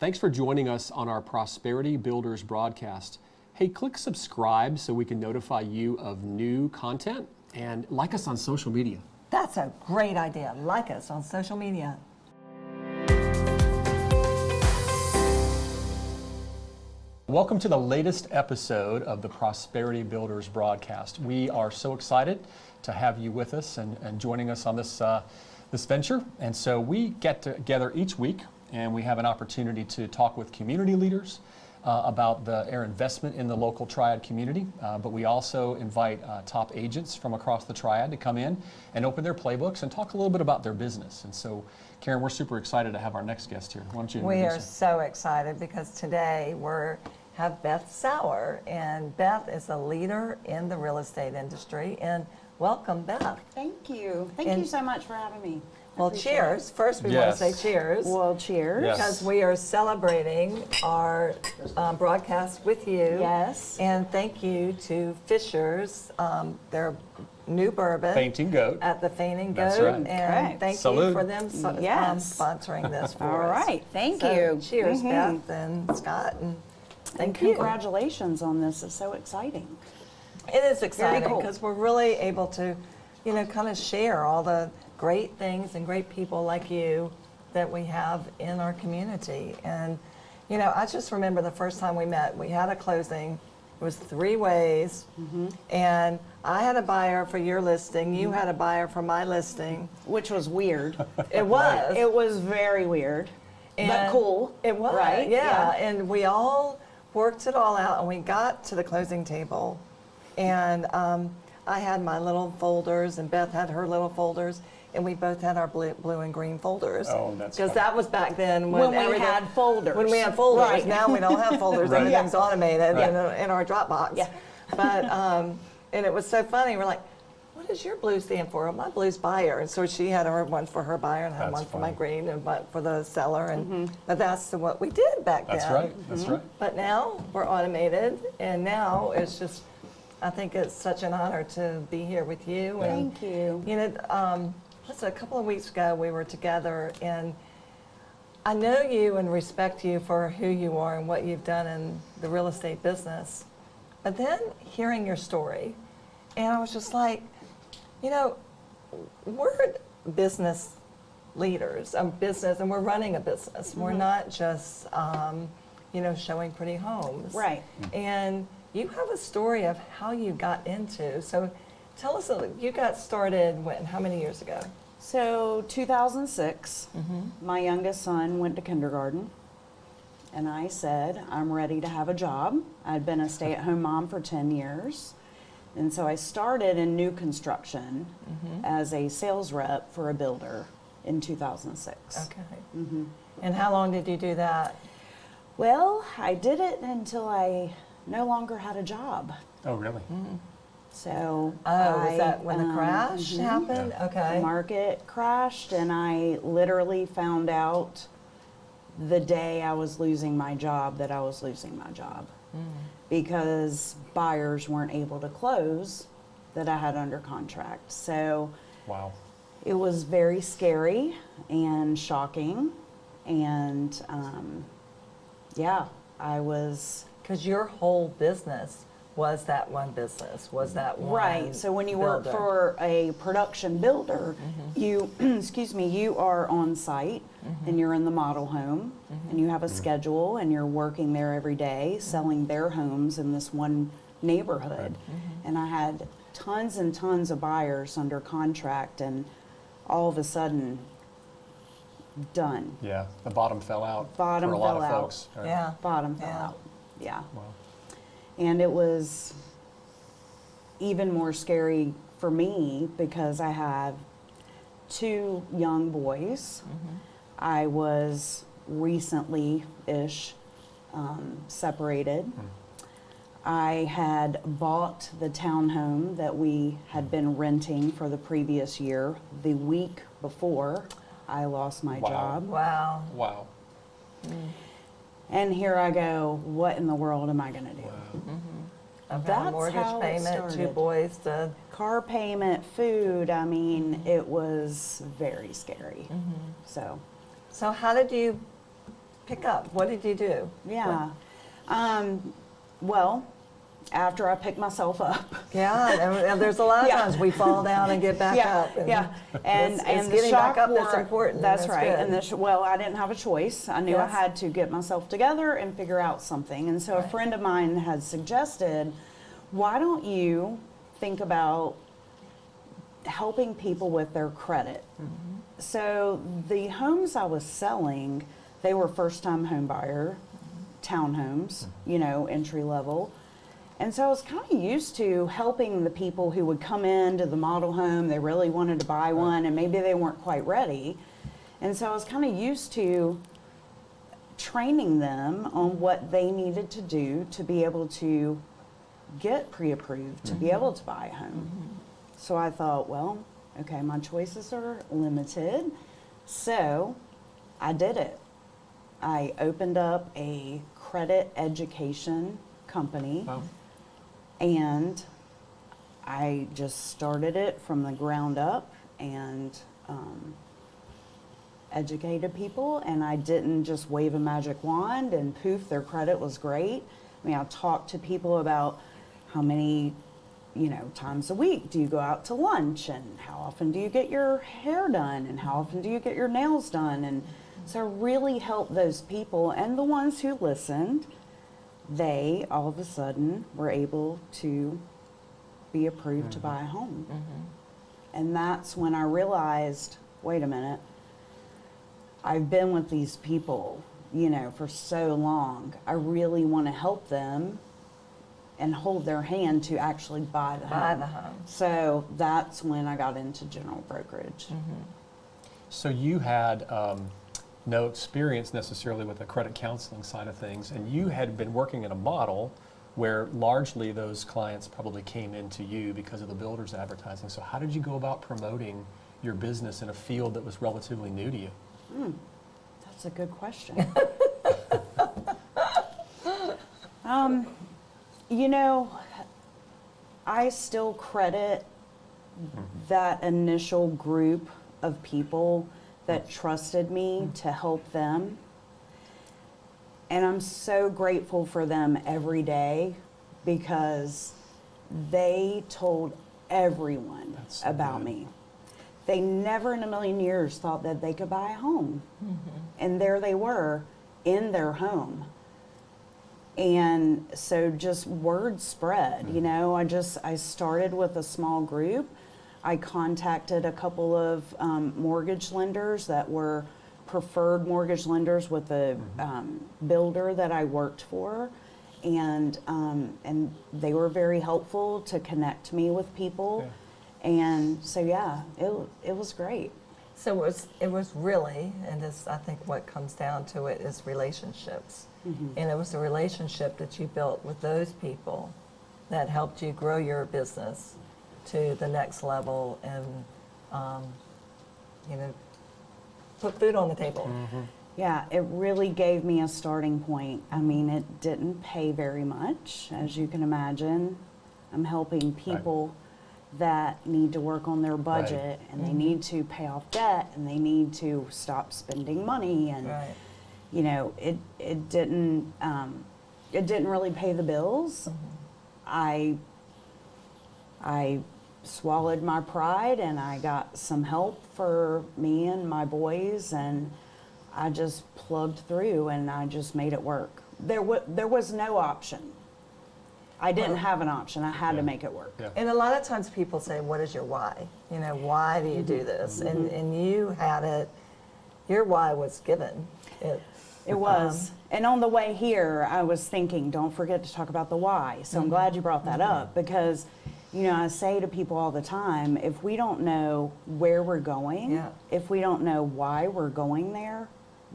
Thanks for joining us on our Prosperity Builders broadcast. Hey, click subscribe so we can notify you of new content, and like us on social media. That's a great idea. Like us on social media. Welcome to the latest episode of the Prosperity Builders broadcast. We are so excited to have you with us and joining us on this venture. And so we get together each week and we have an opportunity to talk with community leaders about their investment in the local Triad community. But we also invite top agents from across the Triad to come in and open their playbooks and talk a little bit about their business. And so, Karen, we're super excited to have our next guest here. Why don't you introduce We are her? so excited because today we have Beth Sauer, and Beth is a leader in the real estate industry. And welcome, Beth. Thank you. Thank you so much for having me. Well, cheers. First, we want to say cheers. Well, cheers. Yes. Because we are celebrating our broadcast with you. Yes. And thank you to Fisher's, their new bourbon. Fainting Goat. At the Fainting That's Goat. right. And Correct. thank Salute. you for them Yes. sponsoring this for All us. right. Thank So, you. Cheers, Mhm. Beth and Scott. And And thank you. congratulations on this. It's so exciting. It is exciting cool. because we're really able to, kind of share all the great things and great people like you that we have in our community. And, I just remember the first time we met, we had a closing. It was 3 ways. And I had a buyer for your listing. You had a buyer for my listing. Which was weird. It was. It was very weird. But And cool. It was, Right? yeah. And we all worked it all out, and we got to the closing table. And I had my little folders, and Beth had her little folders, and we both had our blue and green folders. Oh, that's because funny. that was back then When we everything- had folders. When we had folders. Right. Now we don't have folders. Right. Everything's automated Right. in our Dropbox. Yeah. But and it was so funny. We're like, what does your blue stand for? My blue's buyer. And so she had her one for her buyer and I had That's one for my funny. green and one for the seller. And but that's what we did back then. That's right. That's right. But now we're automated, and now it's just, I think it's such an honor to be here with you. And, Thank you. listen, a couple of weeks ago we were together, and I know you and respect you for who you are and what you've done in the real estate business. But then hearing your story, and I was just like, we're business leaders, business, and we're running a business. We're not just, showing pretty homes. Right. And you have a story of how you got into. So tell us, you got started when? How many years ago? So 2006, my youngest son went to kindergarten. And I said, I'm ready to have a job. I'd been a stay-at-home mom for 10 years. And so I started in new construction as a sales rep for a builder in 2006. Okay. And how long did you do that? Well, I did it until I no longer had a job. Oh, really? So Was that when the crash happened? Yeah. Okay. The market crashed, and I literally found out the day I was losing my job that I was losing my job because buyers weren't able to close that I had under contract. So Wow. it was very scary and shocking, and I was Because your whole business was that one business, was that one right. So when you work builder. for a production builder, you you are on site and you're in the model home and you have a schedule and you're working there every day selling their homes in this one neighborhood. And I had tons and tons of buyers under contract, and all of a sudden done. Yeah, the bottom fell out Bottom for a lot fell of out. folks. Right? Yeah. Bottom fell Yeah. out. Yeah. Wow. And it was even more scary for me because I have 2 young boys. I was recently-ish separated. I had bought the townhome that we had been renting for the previous year. The week before I lost my Wow. job. Wow. Wow. And here I go, what in the world am I going to do? I've got a That's mortgage how it payment, 2 started. boys to. Car payment, food, I mean, it was very scary. So So how did you pick up? What did you do? Yeah. Well, after I picked myself up. Yeah, and there's a lot of Yeah. times we fall down and get back Yeah, up. And yeah. And it's the getting shock back up that's war- important. That's That's right. good. And well, I didn't have a choice. I knew I Yes. had to get myself together and figure out something. And so a Right. friend of mine had suggested, why don't you think about helping people with their credit? Mm-hmm. So the homes I was selling, they were first-time home buyer townhomes, entry level. And so I was kind of used to helping the people who would come into the model home, they really wanted to buy one, and maybe they weren't quite ready. And so I was kind of used to training them on what they needed to do to be able to get pre-approved, to be able to buy a home. So I thought, well, okay, my choices are limited. So I did it. I opened up a credit education company. Wow. And I just started it from the ground up and educated people. And I didn't just wave a magic wand and poof, their credit was great. I mean, I talked to people about how many, times a week do you go out to lunch, and how often do you get your hair done, and how often do you get your nails done. And so I really helped those people, and the ones who listened, they all of a sudden were able to be approved to buy a home. And that's when I realized, wait a minute, I've been with these people, for so long. I really want to help them and hold their hand to actually buy the home. Buy the home. So that's when I got into general brokerage. So you had no experience necessarily with the credit counseling side of things, and you had been working in a model where largely those clients probably came into you because of the builder's advertising. So how did you go about promoting your business in a field that was relatively new to you? That's a good question. I still credit that initial group of people that trusted me to help them. And I'm so grateful for them every day because they told everyone That's so about good. me. They never in a million years thought that they could buy a home. And there they were in their home. And so just word spread, I started with a small group. I contacted a couple of mortgage lenders that were preferred mortgage lenders with the builder that I worked for. And they were very helpful to connect me with people. Yeah. And so, it was great. So it was really, and this, I think what comes down to it is relationships. And it was the relationship that you built with those people that helped you grow your business to the next level and, put food on the table. Yeah, it really gave me a starting point. I mean, it didn't pay very much, as you can imagine. I'm helping people that need to work on their budget, and they need to pay off debt, and they need to stop spending money, and Right. it didn't really pay the bills. I swallowed my pride, and I got some help for me and my boys, and I just plugged through, and I just made it work. There was no option. I didn't have an option. I had to make it work. Yeah. And a lot of times people say, what is your why? Why do you do this? And you had it, your why was given. It was. And on the way here, I was thinking, don't forget to talk about the why. So I'm glad you brought that up because, I say to people all the time, if we don't know where we're going, Yeah. if we don't know why we're going there,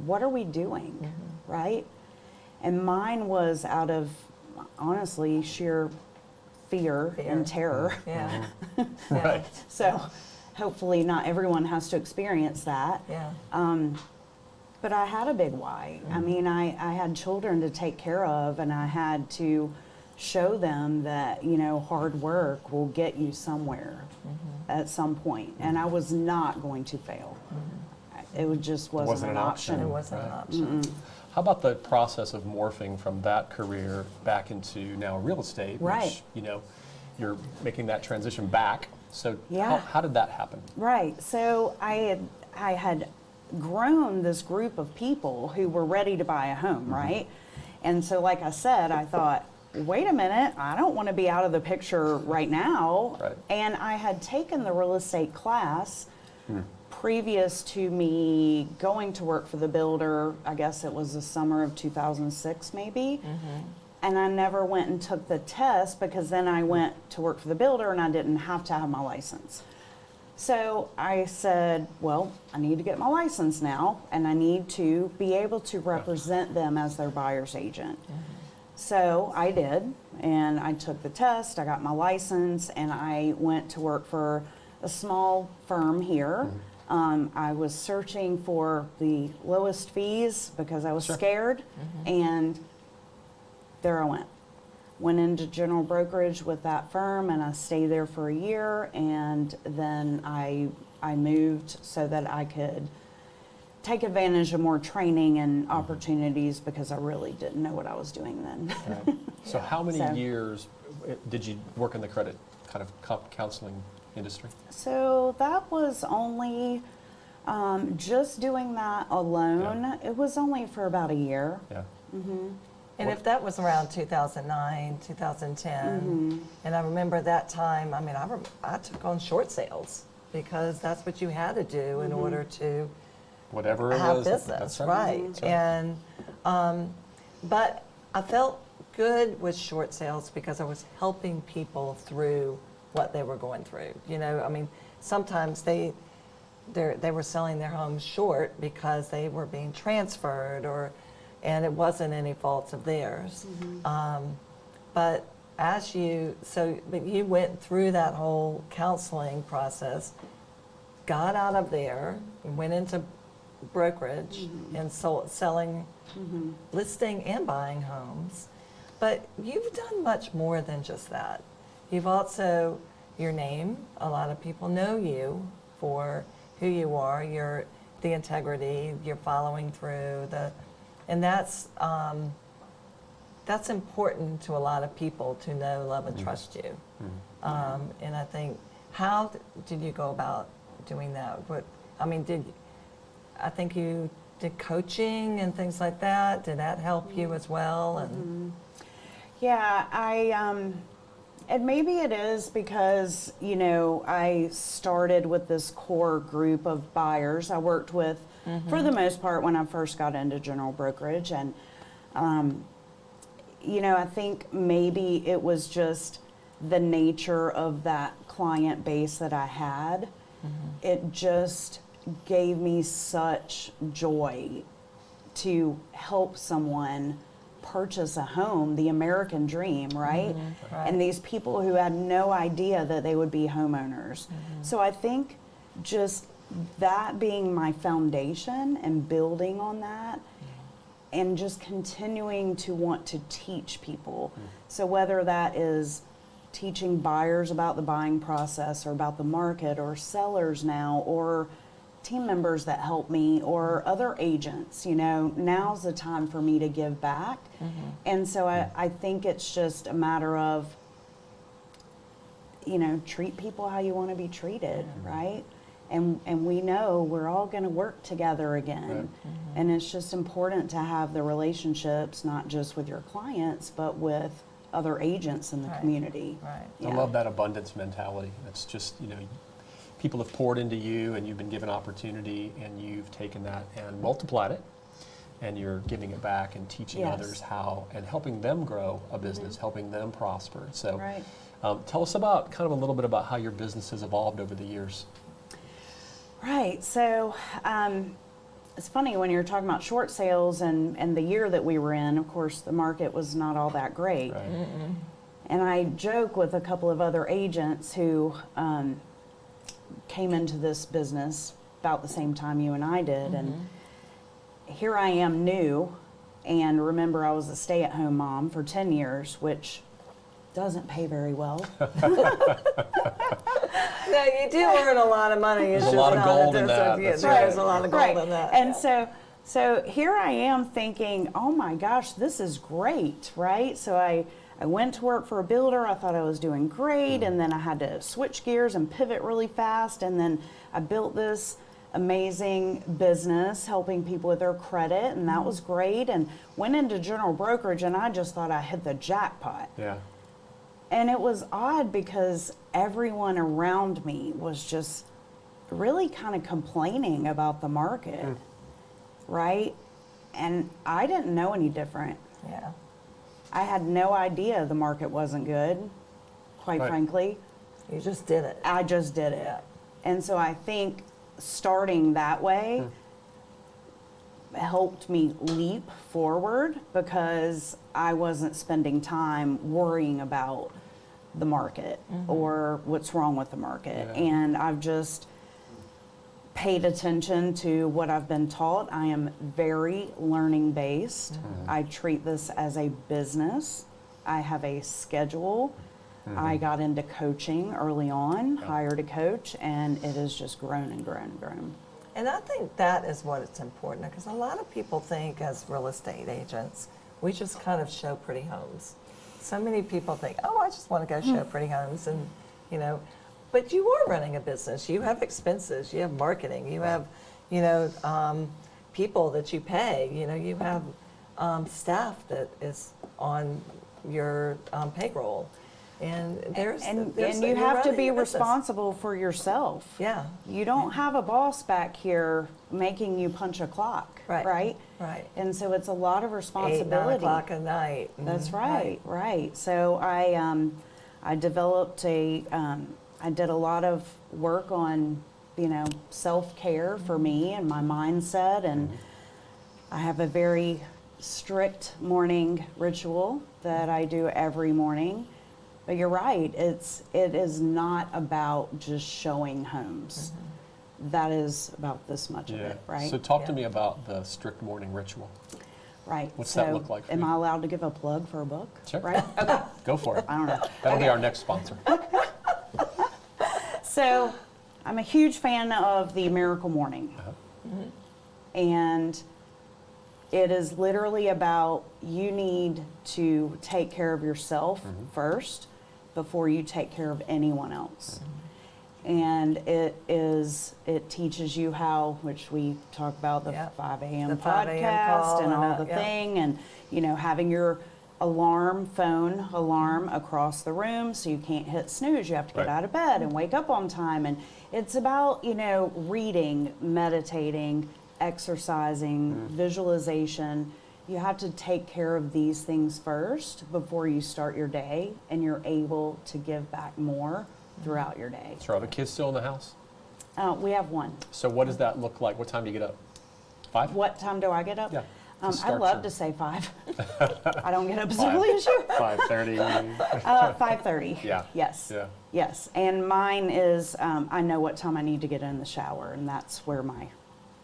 what are we doing, right? And mine was out of, honestly, sheer fear and terror. Yeah. Right. So hopefully not everyone has to experience that. Yeah. But I had a big why. I mean, I had children to take care of, and I had to show them that, hard work will get you somewhere at some point. And I was not going to fail. It just wasn't an option. It wasn't an Right. option. How about the process of morphing from that career back into now real estate? Right. Which, you're making that transition back. So Yeah. how did that happen? Right. So I had grown this group of people who were ready to buy a home, right? And so, like I said, I thought, wait a minute, I don't want to be out of the picture right now. Right. And I had taken the real estate class previous to me going to work for the builder. I guess it was the summer of 2006, maybe. And I never went and took the test because then I went to work for the builder and I didn't have to have my license. So I said, well, I need to get my license now and I need to be able to represent them as their buyer's agent. So I did, and I took the test, I got my license, and I went to work for a small firm here. I was searching for the lowest fees because I was scared, and there I went. Went into general brokerage with that firm, and I stayed there for a year, and then I moved so that I could take advantage of more training and opportunities because I really didn't know what I was doing then. Right. So how many So- years did you work in the credit kind of counseling industry? So that was only, just doing that alone, it was only for about a year. Yeah. And if that was around 2009, 2010, and I remember that time, I mean, I took on short sales because that's what you had to do in order to Whatever it have was. business, That's right? That's right. And but I felt good with short sales because I was helping people through what they were going through. I mean, sometimes they were selling their homes short because they were being transferred, and it wasn't any faults of theirs. But but you went through that whole counseling process, got out of there, and went into brokerage and selling, listing and buying homes. But you've done much more than just that. You've also, your name, a lot of people know you for who you are, the integrity, you're following through, and that's important to a lot of people to know, love, and trust you. And I think, how did you go about doing that? I think you did coaching and things like that. Did that help you as well? And Yeah, and maybe it is because, I started with this core group of buyers I worked with for the most part when I first got into general brokerage. And, I think maybe it was just the nature of that client base that I had. It just gave me such joy to help someone purchase a home, the American dream, right? Right. And these people who had no idea that they would be homeowners. So I think just that being my foundation and building on that and just continuing to want to teach people. So whether that is teaching buyers about the buying process or about the market, or sellers now, or team members that help me, or other agents, now's the time for me to give back. And so I think it's just a matter of, treat people how you want to be treated, right? And we know we're all going to work together again. And it's just important to have the relationships, not just with your clients, but with other agents in the community. Right. Yeah. I love that abundance mentality. It's just, people have poured into you and you've been given opportunity and you've taken that and multiplied it, and you're giving it back and teaching Yes. others how, and helping them grow a business, helping them prosper. So Right. Tell us about kind of a little bit about how your business has evolved over the years. Right. So it's funny when you're talking about short sales and the year that we were in, of course, the market was not all that great. Right. And I joke with a couple of other agents who came into this business about the same time you and I did. And here I am new. And remember, I was a stay-at-home mom for 10 years, which doesn't pay very well. No, you do earn a lot of money. It's There's a just lot of not gold in that. Yeah, That's there's right. a lot of gold in that. And yeah. So here I am thinking, oh my gosh, this is great, right? So I went to work for a builder. I thought I was doing great, and then I had to switch gears and pivot really fast, and then I built this amazing business helping people with their credit, and that was great, and went into general brokerage, and I just thought I hit the jackpot. Yeah. And it was odd because everyone around me was just really kind of complaining about the market, right? And I didn't know any different. Yeah. I had no idea the market wasn't good, quite Right. frankly. You just did it. I just did it. Yeah. And so I think starting that way helped me leap forward because I wasn't spending time worrying about the market or what's wrong with the market. Yeah. And I've just paid attention to what I've been taught. I am very learning based. I treat this as a business. I have a schedule. I got into coaching early on, hired a coach, and it has just grown and grown and grown. And I think that is what it's important, because a lot of people think as real estate agents, we just kind of show pretty homes. So many people think, oh, I just want to go show pretty homes, and you know, but you are running a business. You have expenses, you have marketing, you have, you know, people that you pay, you know, you have staff that is on your payroll. And there's And you're you have to running be a business. responsible for yourself. Yeah. You don't have a boss back here making you punch a clock, Right. right? Right. And so it's a lot of 8, responsibility. 9 o'clock at night. That's right, right. So I developed I did a lot of work on, you know, self-care for me and my mindset, and I have a very strict morning ritual that I do every morning. But you're right, it is not about just showing homes. That is about this much of it, right? So talk to Yeah. me about the strict morning ritual. Right. What's so that look like for am you? I allowed to give a plug for a book? Sure. Right? Okay. Go for it. I don't know. That'll be our next sponsor. So I'm a huge fan of the Miracle Morning. And it is literally about you need to take care of yourself first before you take care of anyone else. And it teaches you how, which we talk about the Yeah. 5 a.m. The 5 a.m. podcast call and and all that, the yeah. thing, and you know, having your phone alarm across the room so you can't hit snooze. You have to get Right. out of bed and wake up on time. And it's about, you know, reading, meditating, exercising, visualization. You have to take care of these things first before you start your day, and you're able to give back more throughout your day. So are the kids still in the house? We have one. So what does that look like? What time do you get up? 5? What time do I get up? Yeah. I'd start love your- to say 5. I don't get up as early as you. 5:30. 5:30. Yeah. Yes. Yeah. Yes. And mine is, I know what time I need to get in the shower, and that's where my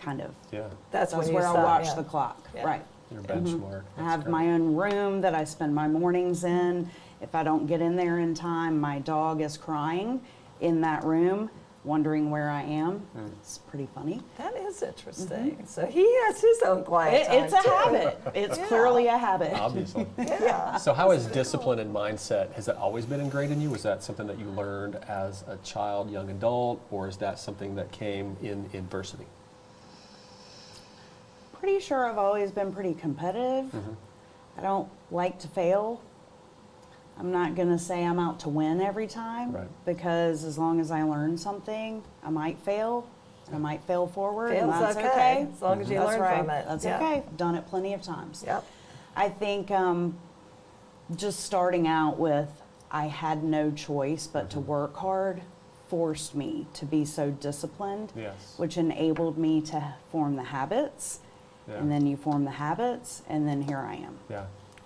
kind of, Yeah. That's when you where I stop, watch yeah. the clock. Yeah. Right. Your benchmark. I That's have great. my own room that I spend my mornings in. If I don't get in there in time, my dog is crying in that room, wondering where I am. It's pretty funny. That is interesting. So he has his own quiet time It's a too. habit. It's Yeah. clearly a habit. Obviously. Yeah. So how has discipline and mindset, has that always been ingrained in you? Was that something that you learned as a child, young adult, or is that something that came in adversity? Pretty sure I've always been pretty competitive. I don't like to fail. I'm not going to say I'm out to win every time, Right. because as long as I learn something, I might fail. I might fail forward, Fail's and that's okay, okay. as long as you That's learn right. from it. That's Yeah. okay. I've done it plenty of times. Yep. I think just starting out with, I had no choice but to work hard, forced me to be so disciplined, Yes. which enabled me to form the habits. Yeah. And then you form the habits, and then here I am. Yeah.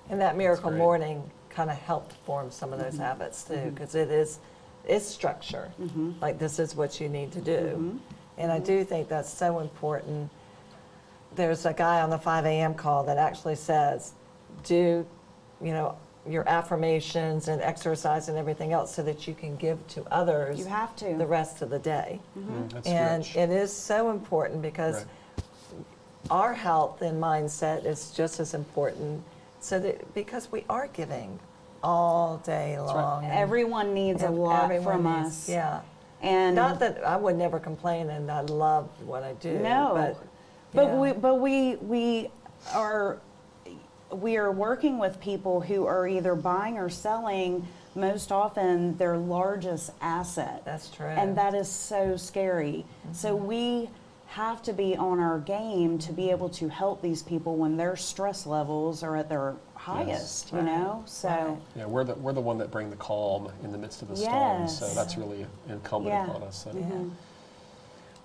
And that miracle great. morning kind of helped form some of those habits too, because it's structure. Like, this is what you need to do. And I do think that's so important. There's a guy on the 5 a.m. call that actually says, do, you know, your affirmations and exercise and everything else so that you can give to others You have to. the rest of the day. That's And rich. it is so important because Right. our health and mindset is just as important. So that because we are giving all day long. and Everyone needs a lot everyone from needs- us. Yeah. And Not that I would never complain, and I love what I do. no, but we are working with people who are either buying or selling, most often their largest asset. That's true. And that is so scary. So we have to be on our game to be able to help these people when their stress levels are at their highest, you Right. know? So Right. Yeah, we're the one that bring the calm in the midst of the storm. So Yes. that's really incumbent Yeah. upon us. So. Yeah.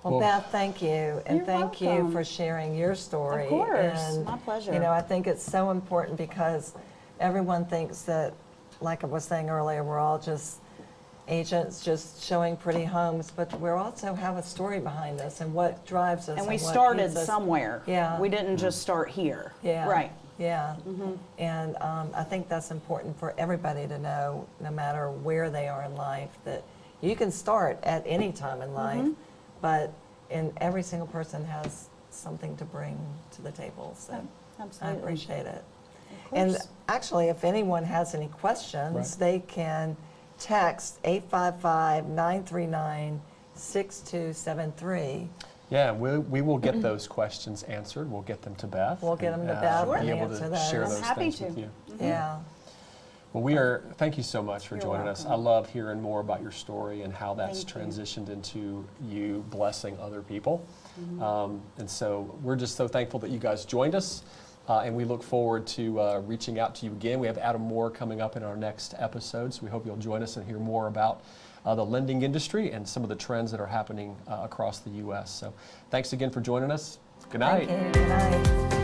Well, Well, Beth, thank you, and You're thank you welcome. for sharing your story. Of course, And, my pleasure. You know, I think it's so important because everyone thinks that, like I was saying earlier, we're all just agents just showing pretty homes, but we also have a story behind us and what drives us. and we what started keeps us- somewhere. Yeah. We didn't just start here. Yeah. Right. Yeah. And I think that's important for everybody to know, no matter where they are in life, that you can start at any time in life, but every single person has something to bring to the table. So I Absolutely. appreciate it. Of And course. actually, if anyone has any questions, Right. they can text 855-939-6273. Yeah, we will get those questions answered. We'll get them to Beth. We'll get them to and, Beth be and able answer to share those. those Happy things with to. you. Yeah. Well, thank you so much for You're joining us. I welcome. love hearing more about your story and how that's Thank you. transitioned into you blessing other people. Mm-hmm. And so we're just so thankful that you guys joined us. And we look forward to reaching out to you again. We have Adam Moore coming up in our next episode, so we hope you'll join us and hear more about the lending industry and some of the trends that are happening across the U.S. So thanks again for joining us. Good night. Thank you. Good night.